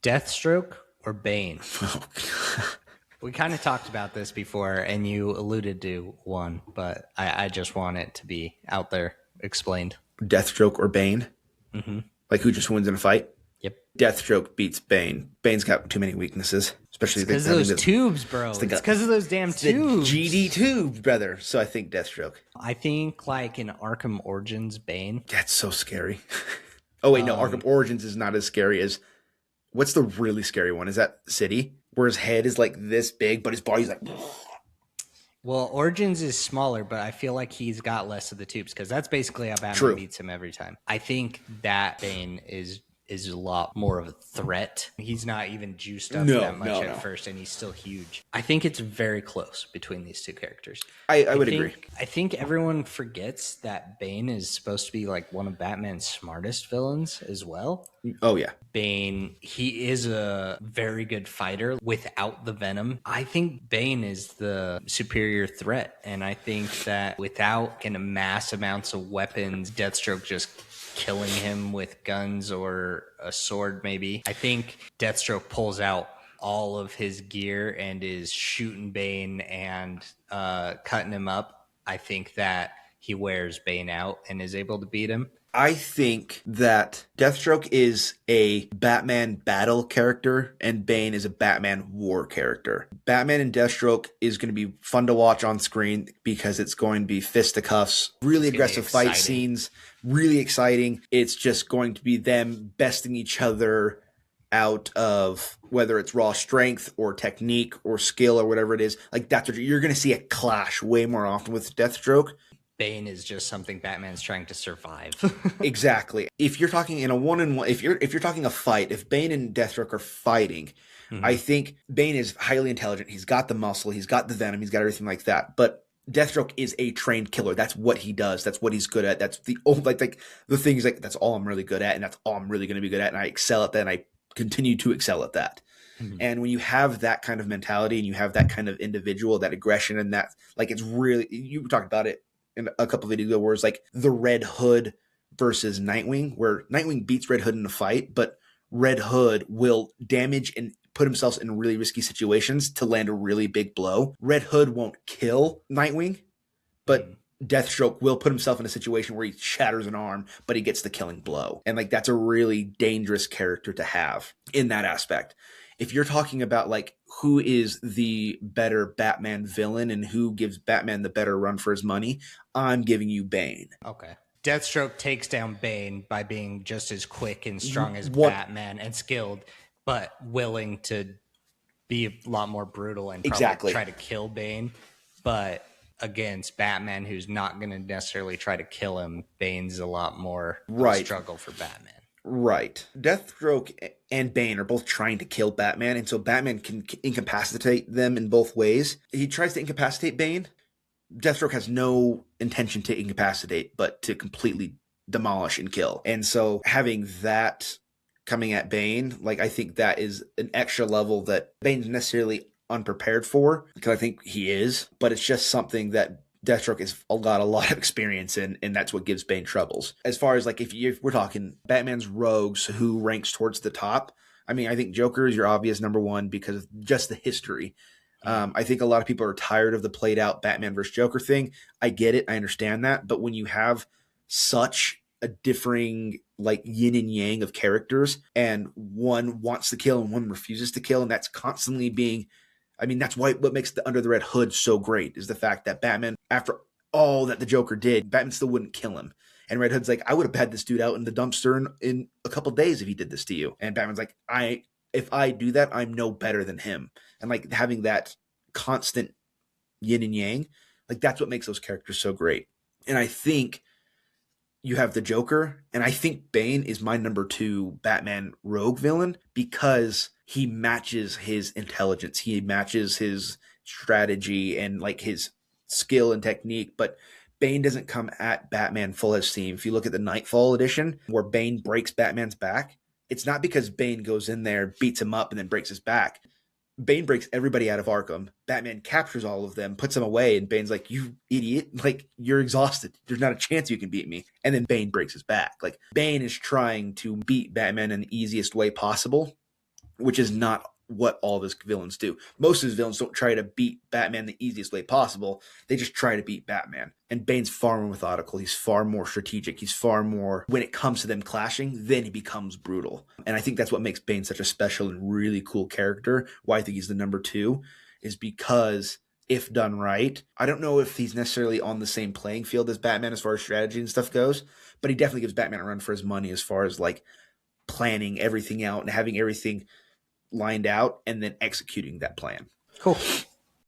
Deathstroke or Bane? Oh, God. We kind of talked about this before, and you alluded to one, but I just want it to be out there explained. Deathstroke or Bane? Mm-hmm. Like who just wins in a fight? Yep. Deathstroke beats Bane. Bane's got too many weaknesses, especially It's because of those tubes, bro. It's because of those damn tubes. The GD tubes, brother. So I think Deathstroke. I think like in Arkham Origins, Bane. That's so scary. Oh wait, no, Arkham Origins is not as scary as what's the really scary one? Is that City? Where his head is like this big, but his body's like. Well, Origins is smaller, but I feel like he's got less of the tubes because that's basically how Batman True. beats him every time. I think that Bane is a lot more of a threat. He's not even juiced up that much at first, and he's still huge. I think it's very close between these two characters. I would agree. I think everyone forgets that Bane is supposed to be like one of Batman's smartest villains as well. Oh, yeah. Bane, he is a very good fighter without the venom. I think Bane is the superior threat, and I think that without kind of mass amounts of weapons, Deathstroke just killing him with guns or a sword maybe. I think Deathstroke pulls out all of his gear and is shooting Bane and cutting him up. I think that he wears Bane out and is able to beat him. I think that Deathstroke is a Batman battle character and Bane is a Batman war character. Batman and Deathstroke is going to be fun to watch on screen because it's going to be fisticuffs, really aggressive fight scenes, really exciting. It's just going to be them besting each other out of whether it's raw strength or technique or skill or whatever it is. Like that's what you're going to see a clash way more often with Deathstroke. Bane is just something Batman's trying to survive. Exactly. If you're talking in a one-on-one, if you're talking a fight, if Bane and Deathstroke are fighting, I think Bane is highly intelligent. He's got the muscle, he's got the venom, he's got everything like that. But Deathstroke is a trained killer. That's what he does. That's what he's good at. That's the like the things like that's all I'm really good at, and that's all I'm really going to be good at, and I excel at that, and I continue to excel at that. And when you have that kind of mentality and you have that kind of individual, that aggression, and that like it's really you talked about it in a couple of videos ago where it's like the Red Hood versus Nightwing, where Nightwing beats Red Hood in a fight, but Red Hood will damage and put himself in really risky situations to land a really big blow. Red Hood won't kill Nightwing, but Deathstroke will put himself in a situation where he shatters an arm, but he gets the killing blow. And like that's a really dangerous character to have in that aspect. If you're talking about like who is the better Batman villain and who gives Batman the better run for his money, I'm giving you Bane. Okay. Deathstroke takes down Bane by being just as quick and strong as Batman and skilled, but willing to be a lot more brutal and probably try to kill Bane. But against Batman, who's not going to necessarily try to kill him, Bane's a lot more of a struggle for Batman. Right. Deathstroke and Bane are both trying to kill Batman, and so Batman can incapacitate them in both ways. He tries to incapacitate Bane. Deathstroke has no intention to incapacitate, but to completely demolish and kill. And so having that coming at Bane, like I think that is an extra level that Bane's necessarily unprepared for, because I think he is, but it's just something that Deathstroke has got a lot of experience in, and that's what gives Bane troubles. As far as like if we're talking Batman's rogues who ranks towards the top, I mean, I think Joker is your obvious number one because of just the history. I think a lot of people are tired of the played out Batman versus Joker thing. I get it. I understand that. But when you have such a differing like yin and yang of characters and one wants to kill and one refuses to kill, and that's constantly being, I mean, that's what makes the Under the Red Hood so great is the fact that Batman, after all that the Joker did, Batman still wouldn't kill him. And Red Hood's like, I would have had this dude out in the dumpster in a couple days if he did this to you. And Batman's like, if I do that, I'm no better than him. And like having that constant yin and yang, like that's what makes those characters so great. And I think you have the Joker, and I think Bane is my number 2 Batman rogue villain because he matches his intelligence. He matches his strategy and like his skill and technique, but Bane doesn't come at Batman full as steam. If you look at the Nightfall edition where Bane breaks Batman's back, it's not because Bane goes in there, beats him up, and then breaks his back. Bane breaks everybody out of Arkham. Batman captures all of them, puts them away, and Bane's like, you idiot, like, you're exhausted. There's not a chance you can beat me. And then Bane breaks his back. Like, Bane is trying to beat Batman in the easiest way possible, which is not what all of his villains do. Most of his villains don't try to beat Batman the easiest way possible. They just try to beat Batman. And Bane's far more methodical. He's far more strategic. He's far more, when it comes to them clashing, then he becomes brutal. And I think that's what makes Bane such a special and really cool character. Why I think he's the number 2 is because if done right, I don't know if he's necessarily on the same playing field as Batman as far as strategy and stuff goes, but he definitely gives Batman a run for his money as far as like planning everything out and having everything lined out and then executing that plan. Cool.